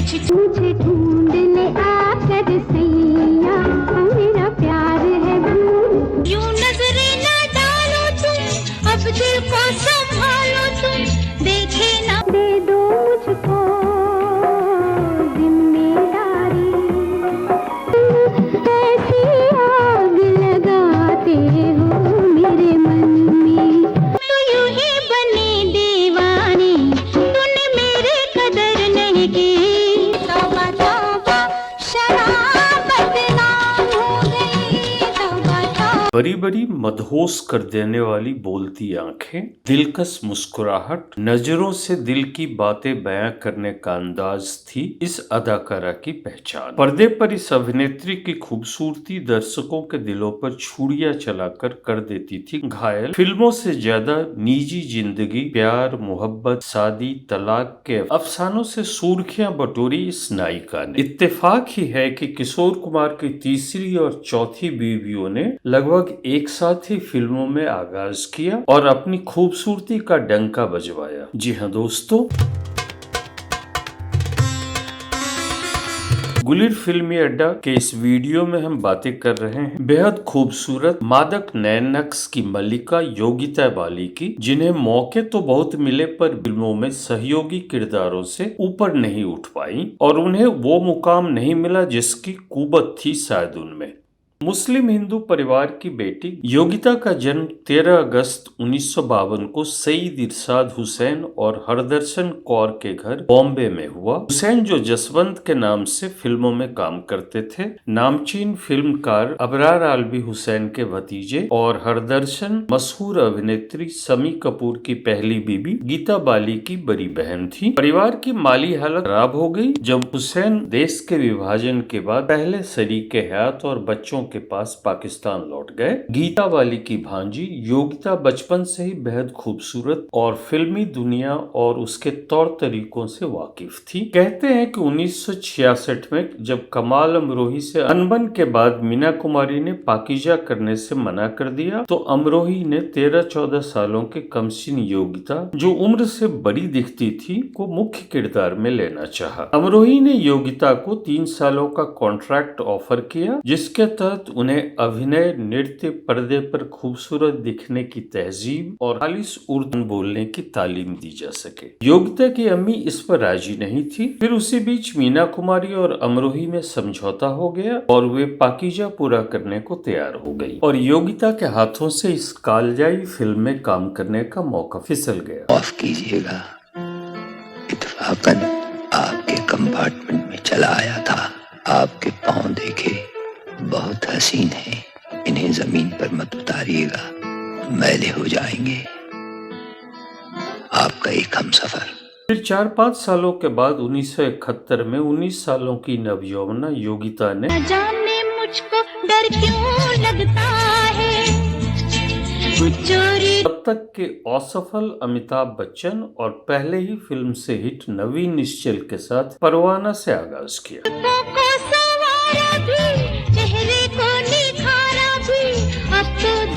मुझे ढूंढ ले आकर सैया, मेरा प्यार है भूल। यूं नजरें ना डालो तुम, अब दिल को संभालो तुम, देखे ना दे दो मुझको जिम्मेदारी। ऐसी आग लगाते हो मेरे मन में, तो यूं ही बने दीवानी, तूने मेरे कदर नहीं की। बड़ी बड़ी मदहोश कर देने वाली बोलती आंखें, दिलकश मुस्कुराहट, नजरों से दिल की बातें बयां करने का अंदाज थी इस अदाकारा की पहचान। पर्दे पर इस अभिनेत्री की खूबसूरती दर्शकों के दिलों पर छुड़ियां चलाकर कर देती थी घायल। फिल्मों से ज्यादा निजी जिंदगी, प्यार, मोहब्बत, शादी, तलाक के अफसानों से सुर्खियां बटोरी इस नायिका ने। इत्तेफाक ही है कि किशोर कुमार की तीसरी और चौथी बीवियों ने लगभग एक साथ ही फिल्मों में आगाज किया और अपनी खूबसूरती का डंका बजवाया। जी हाँ दोस्तों, गुलिर फिल्मी अड्डा के इस वीडियो में हम बातें कर रहे हैं बेहद खूबसूरत मादक नयन नक्श की मल्लिका योगिता बाली की, जिन्हें मौके तो बहुत मिले पर फिल्मों में सहयोगी किरदारों से ऊपर नहीं उठ पाई और उन्हें वो मुकाम नहीं मिला जिसकी कुबत थी शायद उनमें। मुस्लिम हिंदू परिवार की बेटी योगिता का जन्म 13 अगस्त 1952 को सईद इरशाद हुसैन और हरदर्शन कौर के घर बॉम्बे में हुआ। हुसैन जो जसवंत के नाम से फिल्मों में काम करते थे, नामचीन फिल्मकार अबरार आलवी हुसैन के भतीजे, और हरदर्शन मशहूर अभिनेत्री शमी कपूर की पहली बीबी गीता बाली की बड़ी बहन थी। परिवार की माली हालत खराब हो गई जब हुसैन देश के विभाजन के बाद पहले शरीके हयात और बच्चों के पास पाकिस्तान लौट गए। गीता बाली की भांजी योगिता बचपन से ही बेहद खूबसूरत और फिल्मी दुनिया और उसके तौर तरीकों से वाकिफ थी। कहते हैं कि 1966 में जब कमाल अमरोही से अनबन के बाद मीना कुमारी ने पाकीजा करने से मना कर दिया, तो अमरोही ने 13-14 सालों के कमसिन योगिता, जो उम्र से बड़ी दिखती थी, को मुख्य किरदार में लेना चाहा। अमरोही ने योगिता को 3 सालों का कॉन्ट्रैक्ट ऑफर किया, जिसके तहत उन्हें अभिनय, नृत्य, पर्दे पर खूबसूरत दिखने की तहजीब और खालिस उर्दू बोलने की तालीम दी जा सके। योगिता की अम्मी इस पर राजी नहीं थी। फिर उसी बीच मीना कुमारी और अमरोही में समझौता हो गया और वे पाकीजा पूरा करने को तैयार हो गई और योगिता के हाथों से इस कालजाई फिल्म में काम करने का मौका फिसल गया। माफ कीजिएगा, इत्तफाकन आपके कंपार्टमेंट में चला आया था। आपके पाँव देखे, बहुत हसीन है, इन्हें जमीन पर मत उतारिएगा, मैले हो जाएंगे। आपका एक हमसफर। फिर 4-5 सालों के बाद 1971 में 19 सालों की नवयौवना योगिता ने न जाने मुझको डर क्यों लगता है, कुछ चोरी। तब तक के असफल अमिताभ बच्चन और पहले ही फिल्म से हिट नवीन निश्चल के साथ परवाना से आगाज किया।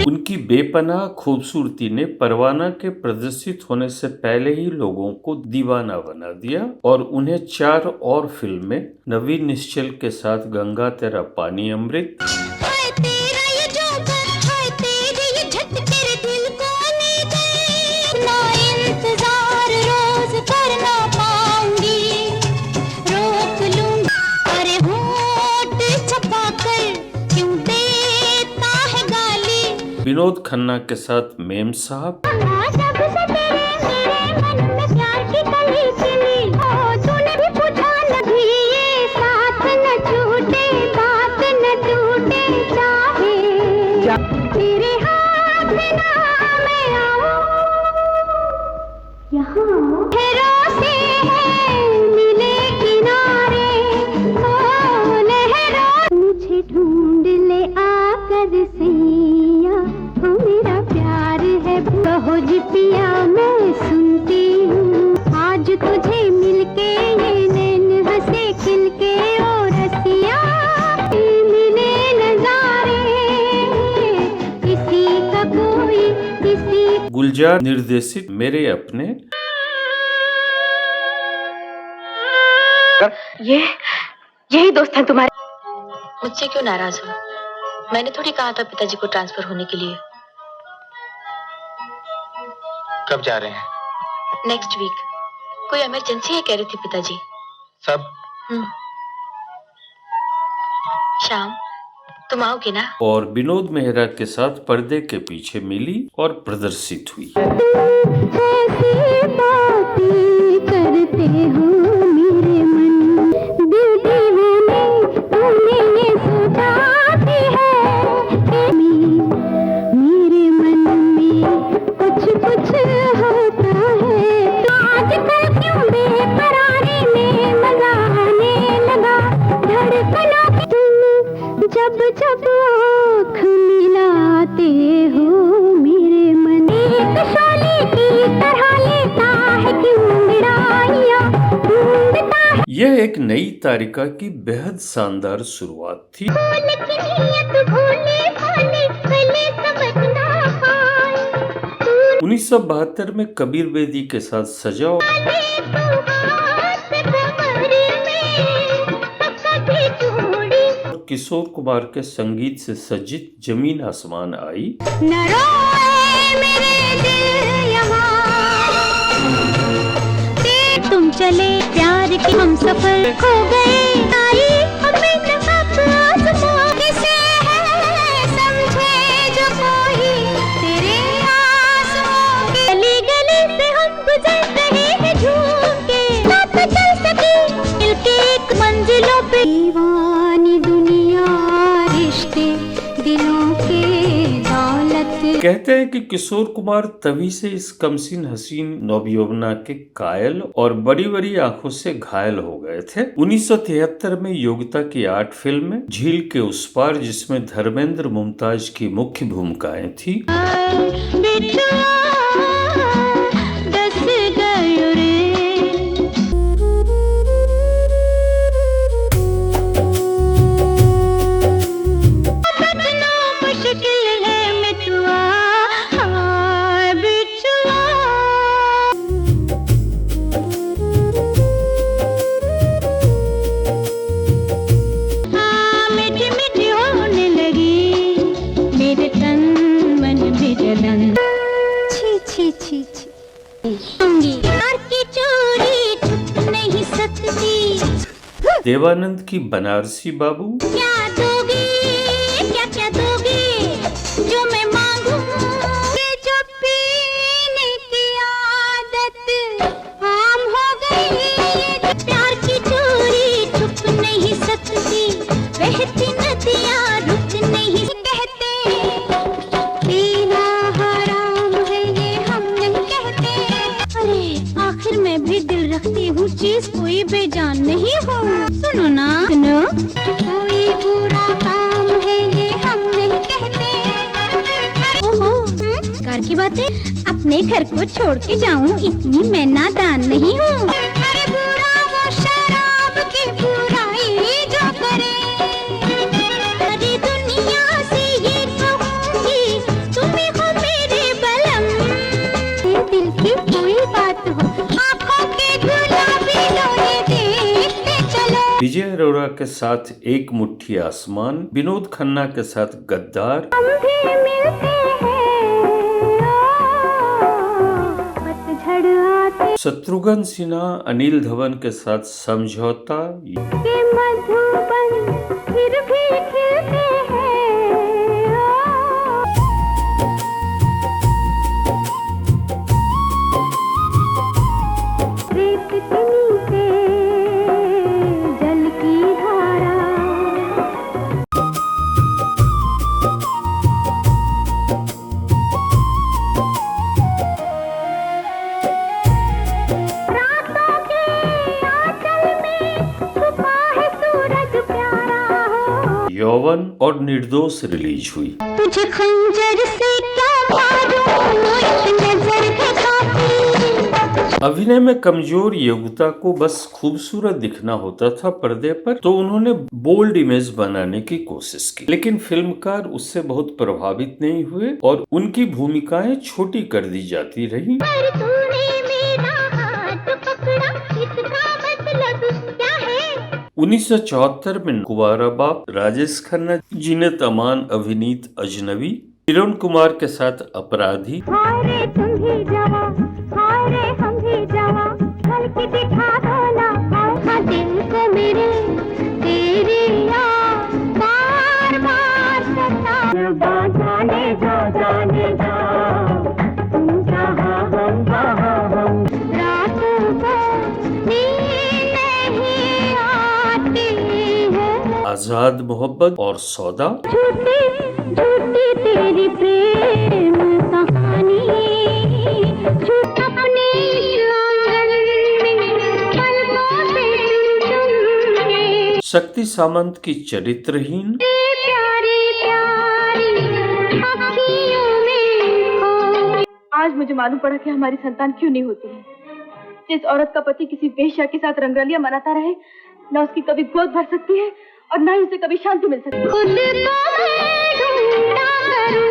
उनकी बेपनाह खूबसूरती ने परवाना के प्रदर्शित होने से पहले ही लोगों को दीवाना बना दिया और उन्हें 4 और फिल्में नवीन निश्चल के साथ गंगा तेरा पानी अमृत, विनोद खन्ना के साथ मेम साहब, ढूंढ ले आकर सैया, मेरा प्यार है कहो जी पिया, मैं सुनती हूँ। आज तुझे मिलके ये नैन हंसे खिलके और रसिया, मिले नजारे किसी का कोई किसी। गुलजार निर्देशित मेरे अपने कर। यही दोस्त हैं तुम्हारे। मुझसे क्यों नाराज हो? मैंने थोड़ी कहा था पिताजी को ट्रांसफर होने के लिए। कब जा रहे हैं? Next week. कोई इमरजेंसी है कह रही थी पिताजी। सब? शाम तुम आओगे ना? और विनोद मेहरा के साथ पर्दे के पीछे मिली और प्रदर्शित हुई। ऐसी बातें करते हो मेरे मन, दिल दीवाने तूने ये सोचाती है मेरे मन में कुछ कुछ होता है। तो आजकल क्यों बेकरारी में मजा आने लगा, धड़कनों की तुम जब जब आँख मिलाते हो मेरे मन, एक शोले की तरह लेता है कि मुंगड़ाइयाँ ढूंढता है। यह एक नई तारिका की बेहद शानदार शुरुआत थी। भोले की नियत भोले भाले भले समझ ना पाए, 1972 में कबीर बेदी के साथ सजा तूने तो हाथ कमरे में कभी छोड़ी, और किशोर कुमार के संगीत से सजित जमीन आसमान आई। न रोए मेरे दिल यहाँ, तुम चले प्यार के हम सफर खो गए, आई हमें नमक आसमां किसे है समझे जो कोई तेरे आंसुओं के, गली गली से हम गुजर रहे हैं झूम के, ना तो चल सके दिल के एक मंजिलों पे, दीवानी दुनिया रिश्ते दिलों के दौलत। कहते हैं कि किशोर कुमार तभी से इस कमसीन हसीन नवयौवना के कायल और बड़ी बड़ी आंखों से घायल हो गए थे। 1973 में योगिता की आर्ट फिल्म झील के उस पार, जिसमें धर्मेंद्र मुमताज की मुख्य भूमिकाएं थी। दस गयो रे, बचना मुश्किल है मितुआ हाय बिछुआ, हाँ मीठी मीठी होने लगी मेरे तन मन भी जलन। छी छी छी छी प्यार की चोरी छुप नहीं सकती, देवानंद की बनारसी बाबू, क्या दोगे क्या क्या दोगे जो मैं मांगू, ये जो पीने की आदत आम हो गई, ये प्यार की चोरी छुप नहीं सकती, बहती नदियाँ रुक नहीं कहते, पीना हराम है ये हम नहीं कहते, अरे आखिर मैं भी दिल रखती हूँ चीज कोई बेजान नहीं हो, सुनो ना सुनो, कोई बुरा काम है ये हम नहीं कहते, ओहो घर की बातें, अपने घर को छोड़ के जाऊं इतनी मैं नादान नहीं हूँ, अरे बुरा वो शराब की बुराई जो करे, अरे दुनिया से ये कहूंगी तुम ही हो मेरे बलम, ये दिल की कोई बात हो आँखों के गुलाबी लोहे देखते चलो। विजय अरोरा के साथ एक मुट्ठी आसमान, विनोद खन्ना के साथ गद्दार, हम भी मिलते हैं पतझड़ आते शत्रुघ्न सिन्हा अनिल धवन के साथ समझौता, के मधुबन फिर भी खिलते हैं, रेत के नीचे जल की धारा, रातों के आंचल में छुपा है सूरज प्यारा हो, यौवन और निर्दोष रिलीज हुई। तुझे खंजर से क्या मारूं एक नजर है काफी, अभिनय में कमजोर योगिता को बस खूबसूरत दिखना होता था पर्दे पर, तो उन्होंने बोल्ड इमेज बनाने की कोशिश की, लेकिन फिल्मकार उससे बहुत प्रभावित नहीं हुए और उनकी भूमिकाएं छोटी कर दी जाती रही। पर तूने मेरा हाथ पकड़ा, इसका मतलब क्या है 1974 में कुंवारा बाप राजेश खन्ना, जीनत अमान अभिनीत अजनबी, किरण कुमार के साथ अपराधी, हाय रे तुम भी जवा, हाय रे हम भी जवा, चल के दिखा दो ना, हाँ दिल को मेरे तेरी याद बार बार सताए। जाने जा तुम जहाँ हम वहाँ हम, रातों को नींद नहीं आती है, आजाद मोहब्बत और सौदा, झूठी झूठी तेरी प्रेम कहानी, झूठ अपने आंगन में पलकों से चुम के, शक्ति सामंत की चरित्रहीन, प्यारी प्यारी अखियों में खो। आज मुझे मालूम पड़ा कि हमारी संतान क्यों नहीं होती है। जिस औरत का पति किसी वेश्या के साथ रंगरलिया मनाता रहे, न उसकी कभी गोद भर सकती है और न ही उसे कभी शांति मिल सकती है। खुद को मैं ढूंढा करूं,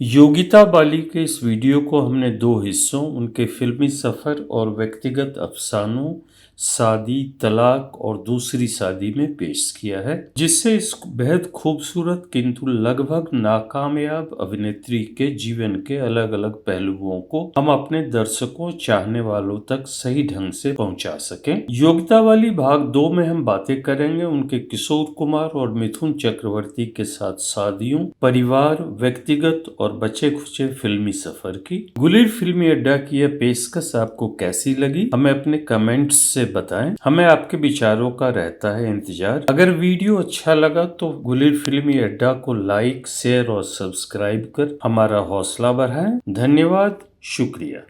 योगिता बाली के इस वीडियो को हमने 2 हिस्सों, उनके फिल्मी सफर और व्यक्तिगत अफसानों शादी, तलाक और दूसरी शादी में पेश किया है, जिससे इस बेहद खूबसूरत किंतु लगभग नाकामयाब अभिनेत्री के जीवन के अलग अलग पहलुओं को हम अपने दर्शकों, चाहने वालों तक सही ढंग से पहुंचा सकें। योगिता वाली भाग 2 में हम बातें करेंगे उनके किशोर कुमार और मिथुन चक्रवर्ती के साथ शादियों, परिवार, व्यक्तिगत और बचे खुचे फिल्मी सफर की। गुलिर फिल्मी अड्डा की यह पेशकश आपको कैसी लगी, हमें अपने कमेंट्स से बताएं। हमें आपके विचारों का रहता है इंतजार। अगर वीडियो अच्छा लगा तो गुलिर फिल्मी अड्डा को लाइक, शेयर और सब्सक्राइब कर हमारा हौसला बढ़ाएं। धन्यवाद, शुक्रिया।